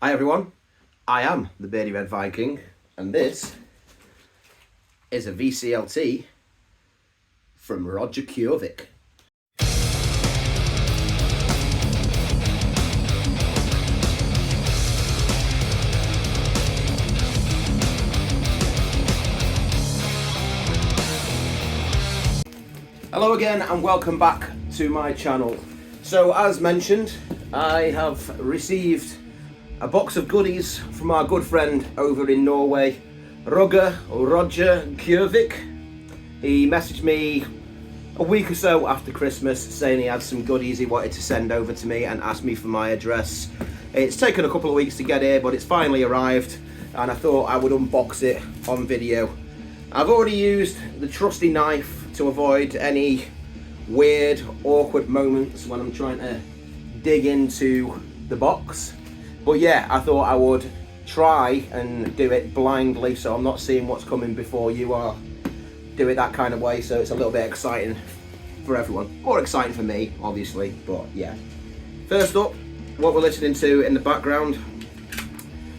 Hi everyone, I am the Beardy Red Viking, and this is a VCLT from Roger Kjorvik. Hello again and welcome back to my channel. So as mentioned, I have received a box of goodies from our good friend over in Norway, Roger Kjorvik. He messaged me a week or so after Christmas saying he had some goodies he wanted to send over to me and asked me for my address. It's taken a couple of weeks to get here, but it's finally arrived and I thought I would unbox it on video. I've already used the trusty knife to avoid any weird, awkward moments when I'm trying to dig into the box. But yeah, I thought I would try and do it blindly so I'm not seeing what's coming before you are. Do it that kind of way so it's a little bit exciting for everyone. More exciting for me, obviously, but yeah. First up, what we're listening to in the background.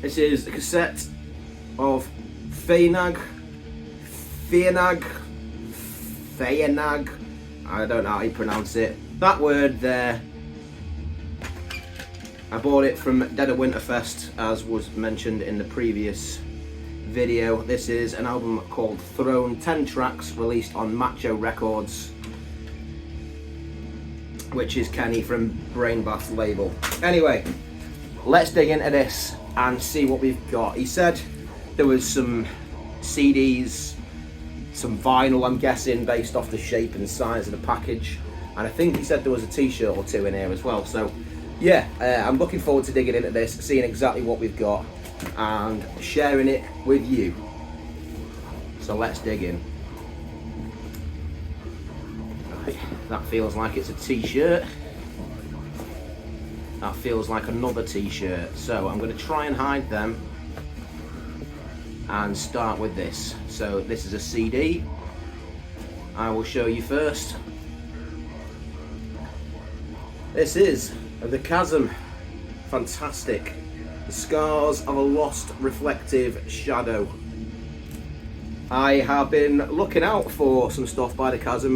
This is the cassette of FEANNAG. I don't know how you pronounce it. That word there. I bought it from Dead of Winterfest, as was mentioned in the previous video. This is an album called Throne, 10 tracks, released on Macho Records, which is Kenny from Brainbath's label. Anyway, let's dig into this and see what we've got. He said there was some CDs, some vinyl, I'm guessing, based off the shape and size of the package, and I think he said there was a t-shirt or two in here as well. So yeah, I'm looking forward to digging into this, seeing exactly what we've got and sharing it with you. So let's dig in. Right, that feels like it's a t-shirt. That feels like another t-shirt. So I'm going to try and hide them and start with this. So this is a CD. I will show you first. This is The Chasm. Fantastic. The Scars of a Lost Reflective Shadow. I have been looking out for some stuff by The Chasm.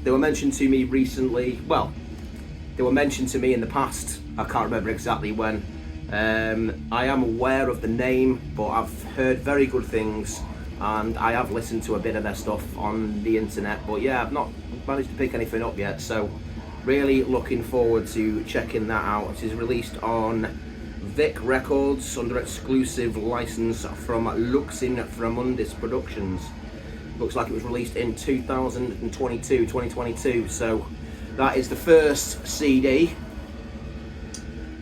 They were mentioned to me recently. Well, they were mentioned to me in the past. I can't remember exactly when. I am aware of the name, but I've heard very good things and I have listened to a bit of their stuff on the internet, but yeah, I've not managed to pick anything up yet, so really looking forward to checking that out. It is released on Vic Records under exclusive license from Luxin Fremundis Productions. Looks like it was released in 2022, so that is the first CD.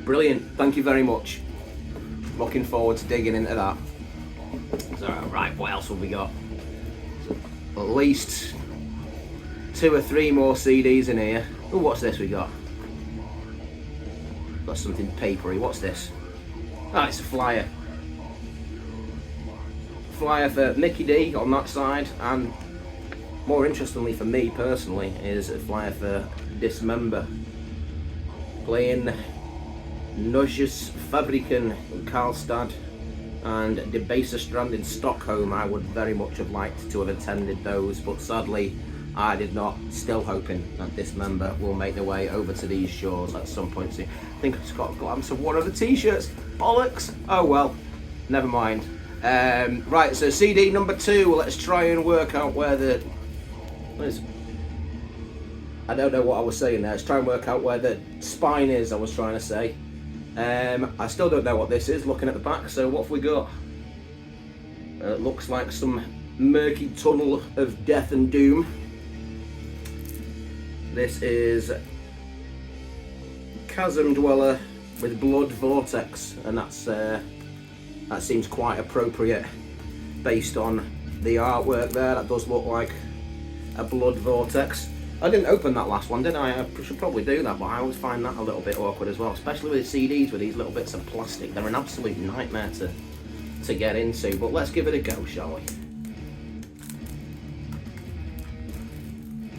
Brilliant, thank you very much. Looking forward to digging into that. So, right, what else have we got? At least 2 or 3 more CDs in here. Oh, what's this we got? Got something papery. What's this? Ah, it's a flyer. Flyer for Mickey D on that side, and more interestingly for me personally is a flyer for Dismember, playing Nöjes Fabriken in Karlstad and De Baserstrand in Stockholm. I would very much have liked to have attended those, but sadly I did not. Still hoping that Dismember will make their way over to these shores at some point soon. I think I've just got a glimpse of one of the t-shirts. Bollocks! Oh well, never mind. Right, so CD number 2, let's try and work out where the... I don't know what I was saying there. Let's try and work out where the spine is, I was trying to say. I still don't know what this is, looking at the back, so what have we got? It looks like some murky tunnel of death and doom. This is Chasm Dweller with Blood Vortex, and that seems quite appropriate based on the artwork there. That does look like a blood vortex. I didn't open that last one, did I? I should probably do that, but I always find that a little bit awkward as well, especially with CDs with these little bits of plastic. They're an absolute nightmare to get into, but let's give it a go, shall we?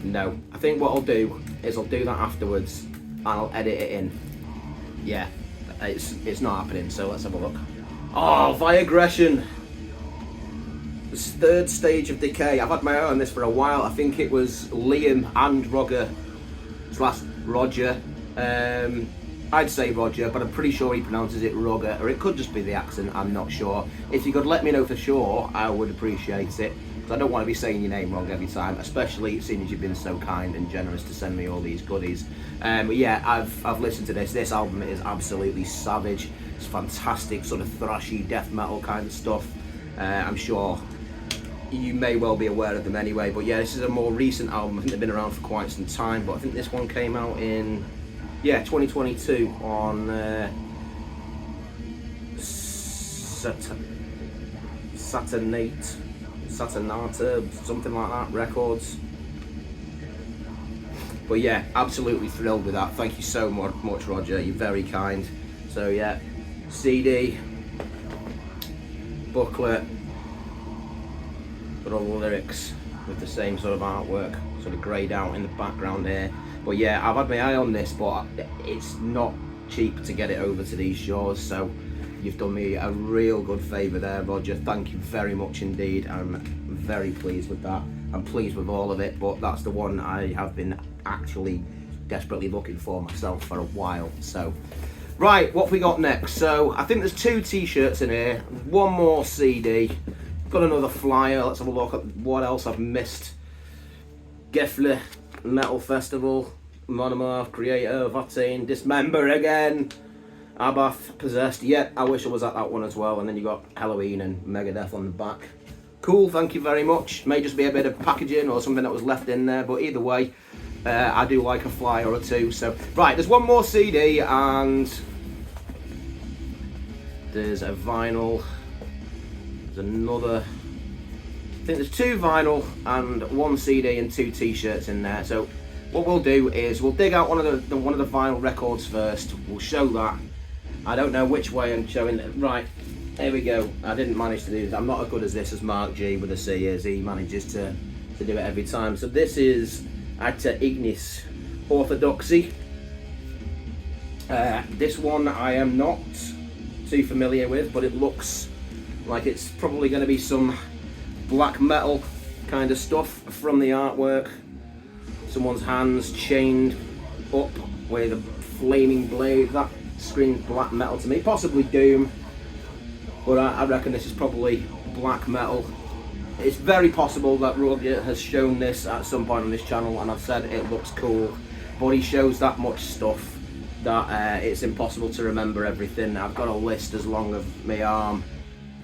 No, I think what I'll do is I'll do that afterwards and I'll edit it in. Yeah, it's not happening. So let's have a look. Oh, Viagression. The third stage of decay. I've had my eye on this for a while. I think it was Liam and Roger. I'd say Roger, but I'm pretty sure he pronounces it Roger, or it could just be the accent, I'm not sure. If you could let me know for sure, I would appreciate it, because I don't want to be saying your name wrong every time, especially seeing as you've been so kind and generous to send me all these goodies. But yeah, I've listened to this. This album is absolutely savage. It's fantastic, sort of thrashy death metal kind of stuff. I'm sure you may well be aware of them anyway, but yeah, this is a more recent album. I think they've been around for quite some time, but I think this one came out in 2022 on Saturnata, something like that, records. But yeah, absolutely thrilled with that. Thank you so much, Roger. You're very kind. So yeah, CD, booklet, got all the lyrics with the same sort of artwork, sort of greyed out in the background here. But yeah, I've had my eye on this, but it's not cheap to get it over to these shores, so you've done me a real good favour there, Roger. Thank you very much indeed. I'm very pleased with that. I'm pleased with all of it, but that's the one I have been actually desperately looking for myself for a while. So, right, what have we got next? So, I think there's 2 t-shirts in here, one more CD, got another flyer. Let's have a look at what else I've missed. Gefle Metal Festival, Monomorph, Creator, Vatain, Dismember again, Abath, Possessed. Yeah, I wish I was at that one as well. And then you got Halloween and Megadeth on the back. Cool, thank you very much. May just be a bit of packaging or something that was left in there, but either way, I do like a flyer or 2. So, right, there's one more CD and there's a vinyl. There's another. I think there's 2 vinyl and 1 CD and 2 t-shirts in there. So what we'll do is we'll dig out one of the vinyl records first. We'll show that. I don't know which way I'm showing it. Right, there we go. I didn't manage to do this. I'm not as good as this as Mark G with a C as he manages to do it every time. So this is Acta Ignis Orthodoxy. This one I am not too familiar with, but it looks like it's probably going to be some black metal kind of stuff from the artwork. Someone's hands chained up with a flaming blade. That screams black metal to me. Possibly Doom, but I reckon this is probably black metal. It's very possible that Roger has shown this at some point on this channel and I've said it looks cool, but he shows that much stuff that it's impossible to remember everything. I've got a list as long as my arm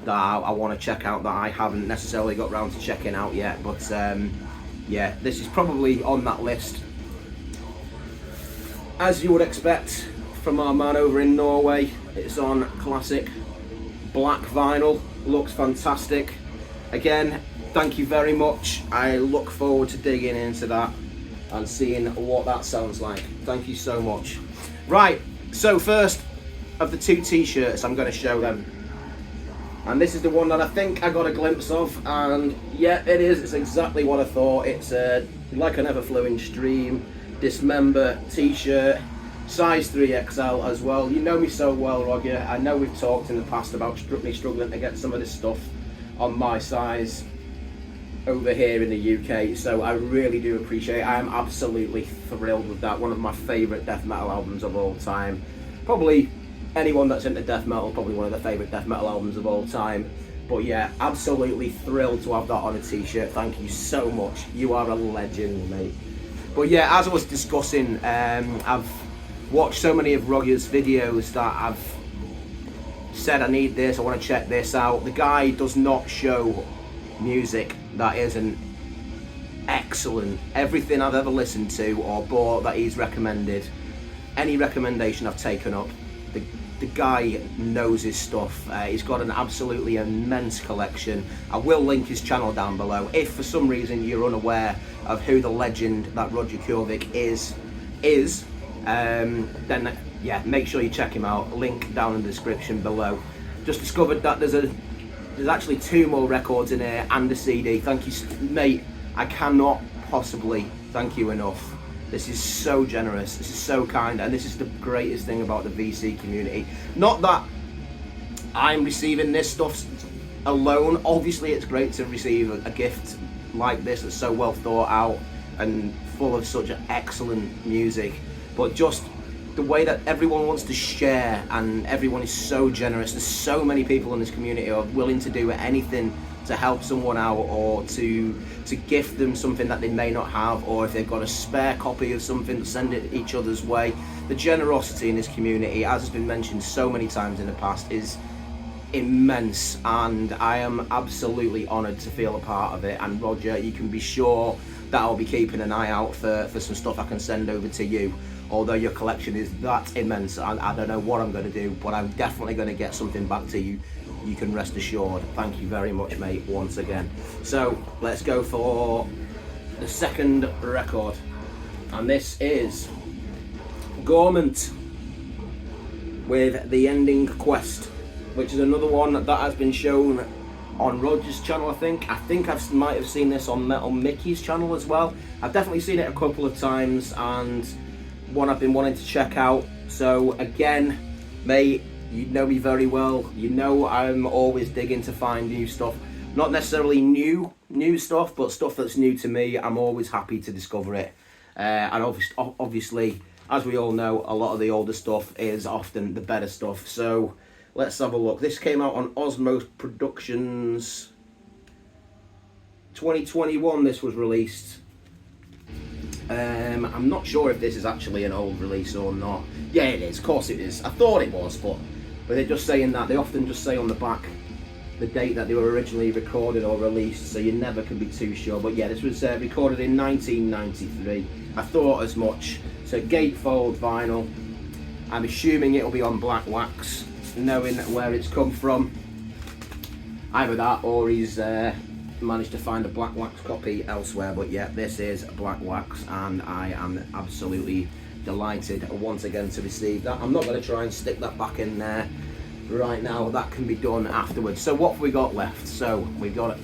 that I want to check out that I haven't necessarily got round to checking out yet, but yeah, this is probably on that list, as you would expect from our man over in Norway. It's on classic black vinyl, looks fantastic. Again, thank you very much. I look forward to digging into that and seeing what that sounds like. Thank you so much. Right, so first of the 2 t-shirts, I'm going to show them. And this is the one that I think I got a glimpse of, and yeah, it is. It's exactly what I thought. It's Like an Ever-Flowing Stream Dismember t-shirt, size 3XL as well. You know me so well, Roger. I know we've talked in the past about me struggling to get some of this stuff on my size over here in the UK, so I really do appreciate it. I am absolutely thrilled with that. One of my favourite death metal albums of all time. Probably anyone that's into death metal, probably one of their favourite death metal albums of all time. But yeah, absolutely thrilled to have that on a t-shirt. Thank you so much. You are a legend, mate. But yeah, as I was discussing, I've watched so many of Roger's videos that I've said I need this, I want to check this out. The guy does not show music that isn't excellent. Everything I've ever listened to or bought that he's recommended, any recommendation I've taken up, the guy knows his stuff. He's got an absolutely immense collection. I will link his channel down below. If for some reason you're unaware of who the legend that Roger Kjorvik is, then yeah, make sure you check him out. Link down in the description below. Just discovered that there's actually 2 more records in here and a CD. Thank you, mate. I cannot possibly thank you enough This is so generous, this is so kind, and this is the greatest thing about the VC community. Not that I'm receiving this stuff alone. Obviously it's great to receive a gift like this that's so well thought out and full of such excellent music, but just the way that everyone wants to share, and everyone is so generous. There's so many people in this community who are willing to do anything to help someone out, or to gift them something that they may not have, or if they've got a spare copy of something, to send it each other's way. The generosity in this community, as has been mentioned so many times in the past, is immense, and I am absolutely honoured to feel a part of it. And Roger, you can be sure that I'll be keeping an eye out for some stuff I can send over to you. Although your collection is that immense, I don't know what I'm going to do, but I'm definitely going to get something back to you. You can rest assured. Thank you very much, mate, once again. So let's go for the second record, and this is Gorment with The Ending Quest, which is another one that has been shown on Roger's channel. I think I might have seen this on Metal Mickey's channel as well. I've definitely seen it a couple of times, and one I've been wanting to check out. So again, mate, you know me very well. You know I'm always digging to find new stuff. Not necessarily new stuff, but stuff that's new to me. I'm always happy to discover it. And obviously, as we all know, a lot of the older stuff is often the better stuff. So let's have a look. This came out on Osmos Productions 2021. This was released. I'm not sure if this is actually an old release or not. Yeah, it is. Of course it is. I thought it was, but they're just saying that. They often just say on the back the date that they were originally recorded or released, so you never can be too sure. But yeah, this was recorded in 1993. I thought as much. So gatefold vinyl. I'm assuming it'll be on black wax, knowing where it's come from. Either that, or he's managed to find a black wax copy elsewhere. But yeah, this is black wax, and I am absolutely delighted once again to receive that. I'm not going to try and stick that back in there right now. That can be done afterwards. So what have we got left? So we've got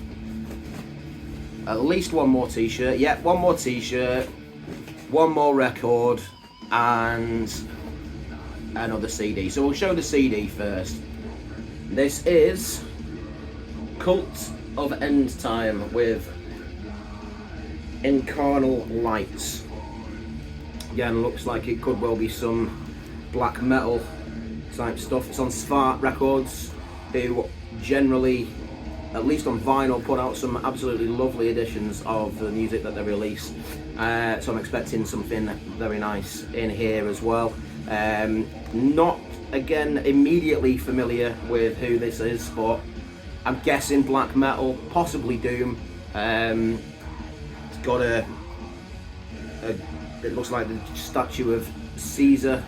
at least one more t-shirt. Yeah, one more t-shirt, one more record, and another CD. So we'll show the CD first. This is Cult of End Time with Incarnal Lights. Again, looks like it could well be some black metal type stuff. It's on Svart Records, who generally, at least on vinyl, put out some absolutely lovely editions of the music that they release. So I'm expecting something very nice in here as well. Not, again, immediately familiar with who this is, but I'm guessing black metal, possibly doom. It's got it looks like the statue of Caesar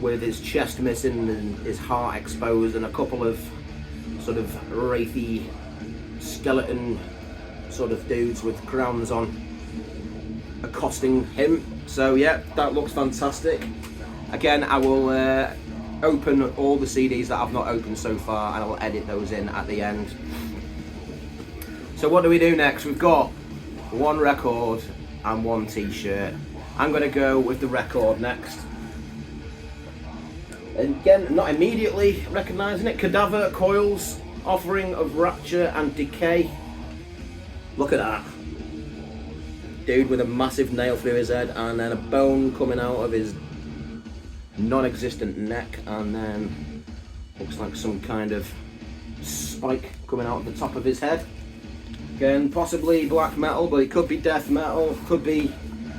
with his chest missing and his heart exposed, and a couple of sort of wraithy skeleton sort of dudes with crowns on accosting him. So yeah, that looks fantastic. Again, I will open all the CDs that I've not opened so far, and I will edit those in at the end. So what do we do next? We've got one record and one t-shirt. I'm going to go with the record next. And again, not immediately recognising it. Cadaver Coils, Offering of Rapture and Decay. Look at that. Dude with a massive nail through his head, and then a bone coming out of his non-existent neck, and then looks like some kind of spike coming out of the top of his head. Again, possibly black metal, but it could be death metal, could be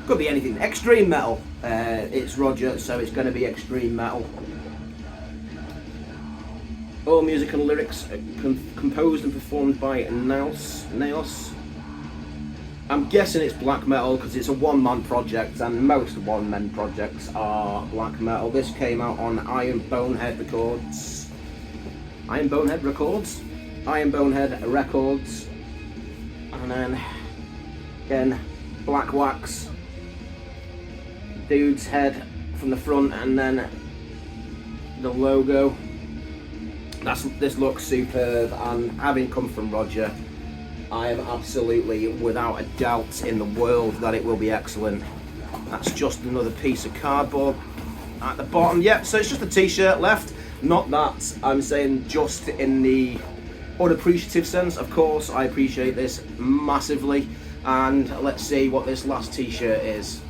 anything. Extreme metal. It's Roger, so it's going to be extreme metal. All music and lyrics composed and performed by Naos. I'm guessing it's black metal because it's a one-man project, and most one-man projects are black metal. This came out on Iron Bonehead Records. Iron Bonehead Records. And then, again, black wax. Dude's head from the front, and then the logo. This looks superb, and having come from Roger, I am absolutely without a doubt in the world that it will be excellent. That's just another piece of cardboard at the bottom. Yeah, so it's just a t-shirt left. Not that I'm saying just in the unappreciative sense. Of course, I appreciate this massively. And let's see what this last t-shirt is.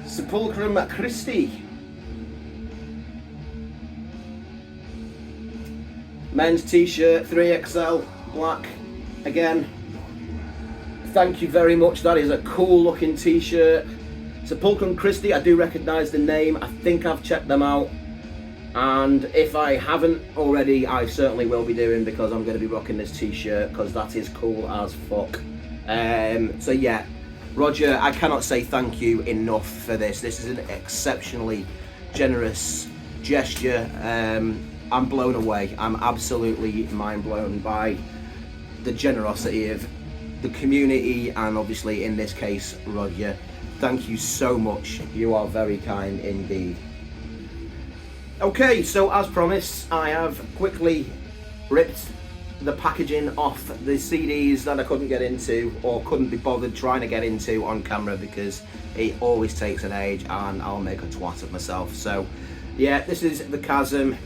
Sepulchrum Christi. Men's t-shirt, 3XL, black. Again, thank you very much. That is a cool looking t-shirt. Sepulchrum Christi, I do recognise the name. I think I've checked them out. And if I haven't already, I certainly will be doing, because I'm going to be rocking this t-shirt, because that is cool as fuck. So yeah, Roger, I cannot say thank you enough for this. This is an exceptionally generous gesture. I'm blown away. I'm absolutely mind blown by the generosity of the community, and obviously in this case, Roger. Thank you so much. You are very kind indeed. Okay, so as promised, I have quickly ripped the packaging off the CDs that I couldn't get into, or couldn't be bothered trying to get into on camera, because it always takes an age and I'll make a twat of myself. So yeah, this is the Chasm.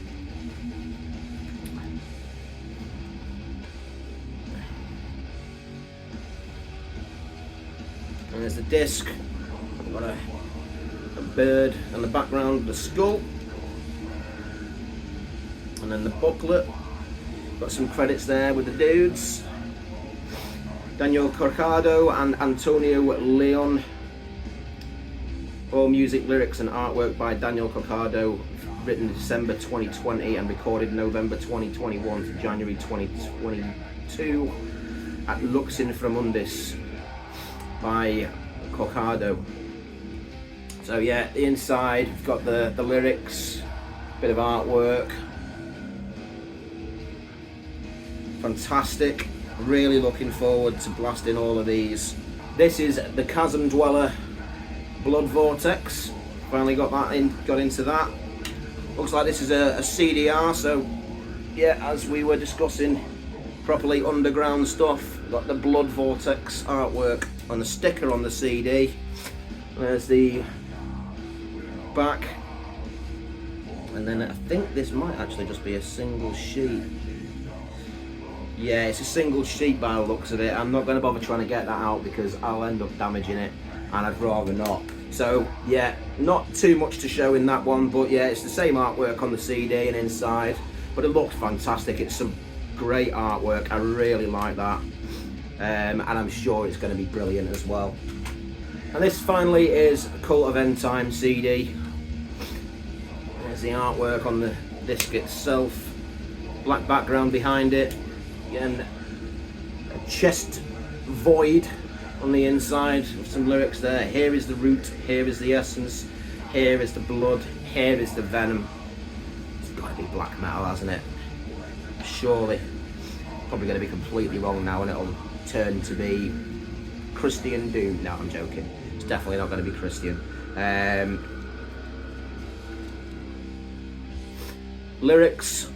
And there's the disc. I've got a bird in the background, the skull. And then the booklet. Got some credits there with the dudes. Daniel Corcado and Antonio Leon. All music, lyrics and artwork by Daniel Corcado. Written December 2020 and recorded November 2021 to January 2022 at Lux Inframundis by Corcado. So yeah, the inside, we've got the lyrics, bit of artwork. Fantastic. Really looking forward to blasting all of these. This is the Chasm Dweller Blood Vortex. Finally got into that. Looks like this is a CDR, so yeah, as we were discussing, properly underground stuff. Got the Blood Vortex artwork on the sticker on the CD. There's the back, and then I think this might actually just be a single sheet. Yeah, it's a single sheet by the looks of it. I'm not going to bother trying to get that out because I'll end up damaging it, and I'd rather not. So yeah, not too much to show in that one, but yeah, it's the same artwork on the CD and inside, but it looks fantastic. It's some great artwork. I really like that. And I'm sure it's going to be brilliant as well. And this finally is Cult of End Time CD. There's the artwork on the disc itself. Black background behind it. Again, a chest void on the inside with some lyrics there. Here is the root, here is the essence, here is the blood, here is the venom. It's got to be black metal, hasn't it? Surely. Probably going to be completely wrong now, and it'll turn to be Christian Doom. No, I'm joking. It's definitely not going to be Christian. Lyrics.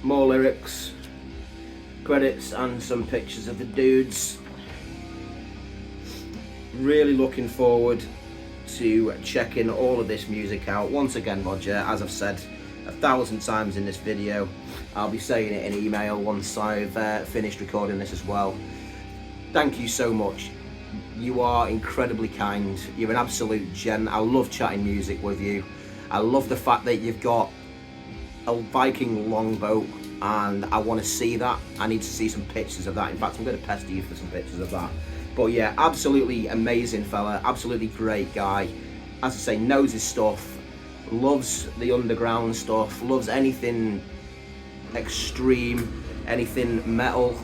More lyrics. Credits and some pictures of the dudes. Really looking forward to checking all of this music out. Once again, Roger, as I've said 1,000 times in this video, I'll be saying it in email once I've finished recording this as well. Thank you so much. You are incredibly kind. You're an absolute gent. I love chatting music with you. I love the fact that you've got a Viking longboat, and I want to see that. I need to see some pictures of that. In fact, I'm going to pester you for some pictures of that. But yeah, absolutely amazing fella, absolutely great guy. As I say, knows his stuff, loves the underground stuff, loves anything extreme, anything metal,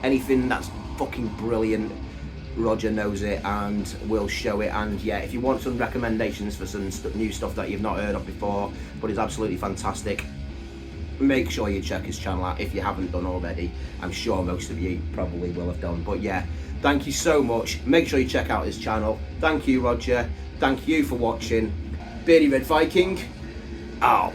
anything that's fucking brilliant. Roger knows it and will show it. And yeah, if you want some recommendations for some new stuff that you've not heard of before but is absolutely fantastic, make sure you check his channel out if you haven't done already. I'm sure most of you probably will have done. But yeah, thank you so much. Make sure you check out his channel. Thank you, Roger. Thank you for watching. Beardy Red Viking out.